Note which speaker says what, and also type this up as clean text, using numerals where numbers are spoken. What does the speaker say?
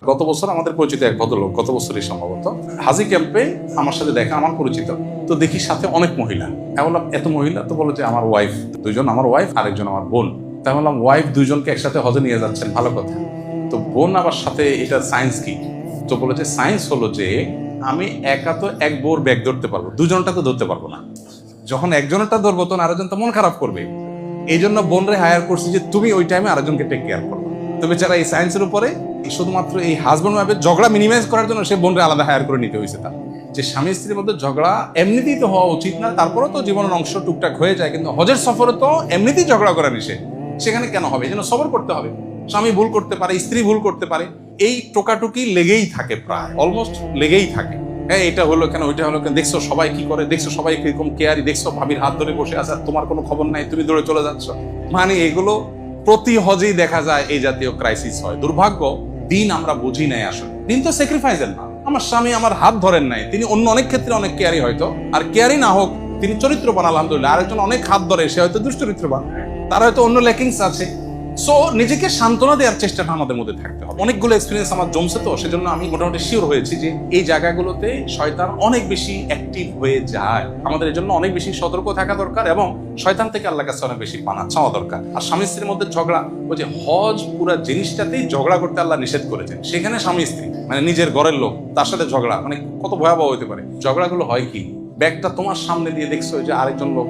Speaker 1: গত বছর আমাদের পরিচিত এক ভদ্রলোক, গত বছরই সম্ভবত হাজি ক্যাম্পে আমার সাথে দেখা, আমার পরিচিত। তো দেখি সাথে অনেক মহিলা। আমি বললাম এত মহিলা? তো বলো যে আমার ওয়াইফ, দুইজন আমার ওয়াইফ, আরেকজন আমার বোন। তাই বললাম ওয়াইফ দুইজনকে একসাথে হজে নিয়ে যাচ্ছেন, ভালো কথা। তো বোন আবার সাথে, এটা সায়েন্স কি? তো বলে যে সায়েন্স হলো যে আমি একা তো এক বোর ব্যাগ ধরতে পারবো, দুজনটা তো ধরতে পারবো না। যখন একজনেরটা ধরবো তখন আরেকজন তো মন খারাপ করবে। এই জন্য বোনরে হায়ার করছি যে তুমি ওই টাইমে আরেকজনকে টেক কেয়ার করো। তো বেচারা এই সায়েন্সের উপরে শুধুমাত্র এই হাজব্যান্ড ওয়াইফের ঝগড়া মিনিমাইজ করার জন্য সে বোনরে আলাদা হায়ার করে নিতে হয়েছে তার। যে স্বামী স্ত্রীর মধ্যে ঝগড়া এমনিতেই তো হওয়া উচিত না, তারপরেও তো জীবনের অংশ টুকটাক হয়ে যায়, কিন্তু হজের সফরে তো এমনিতেই ঝগড়া করা নিষেধ, সেখানে কেন হবে? এই জন্য সবর করতে হবে। স্বামী ভুল করতে পারে, স্ত্রী ভুল করতে পারে, এই টোকাটুকি লেগেই থাকে, প্রায় অলমোস্ট লেগেই থাকে। হ্যাঁ, এটা হলো কেন, ওইটা হলো কেন, দেখছো সবাই কি করে, দেখছো সবাই কিরকম কেয়ারি, দেখছো ভাবির হাত ধরে বসে আছে, তোমার কোনো খবর নাই, তুমি দৌড়ে চলে যাচ্ছ। মানে এগুলো প্রতি হজেই দেখা যায় এই জাতীয় ক্রাইসিস হয়। দুর্ভাগ্য, দিন আমরা বুঝি নাই আসলে। দিন তো স্যাক্রিফাইসের না। আমার স্বামী আমার হাত ধরেন নাই, তিনি অন্য অনেক ক্ষেত্রে অনেক কেয়ারি, হয়তো আর কেয়ারি না হোক তিনি চরিত্রবান, আলহামদুলিল্লাহ। আরেকজন অনেক হাত ধরে, সে হয়তো দুশ্চরিত্রবান, তার হয়তো অন্য ল্যাকিংস আছে। সো নিজেকে সান্ত্বনা দেওয়ার চেষ্টাটা আমাদের মধ্যে থাকতে হবে। অনেকগুলো এক্সপিরিয়েন্স আমার জমছে, তো সেজন্য আমি মোটামুটি শিওর হয়েছি যে এই জায়গাগুলোতে শয়তান অনেক বেশি অ্যাক্টিভ হয়ে যায়। আমাদের এর জন্য অনেক বেশি সতর্ক থাকা দরকার এবং শয়তান থেকে আল্লাহর কাছে অনেক বেশি পানা চাওয়া দরকার। আর স্বামী স্ত্রীর মধ্যে ঝগড়া, ওই যে হজ পুরা জিনিসটাতেই ঝগড়া করতে আল্লাহ নিষেধ করেছেন, সেখানে স্বামী স্ত্রী মানে নিজের ঘরের লোক, তার সাথে ঝগড়া, মানে কত ভয়াবহ হতে পারে। ঝগড়াগুলো হয় কি, ব্যাগটা তোমার সামনে দিয়ে দেখছো যে আরেকজন লোক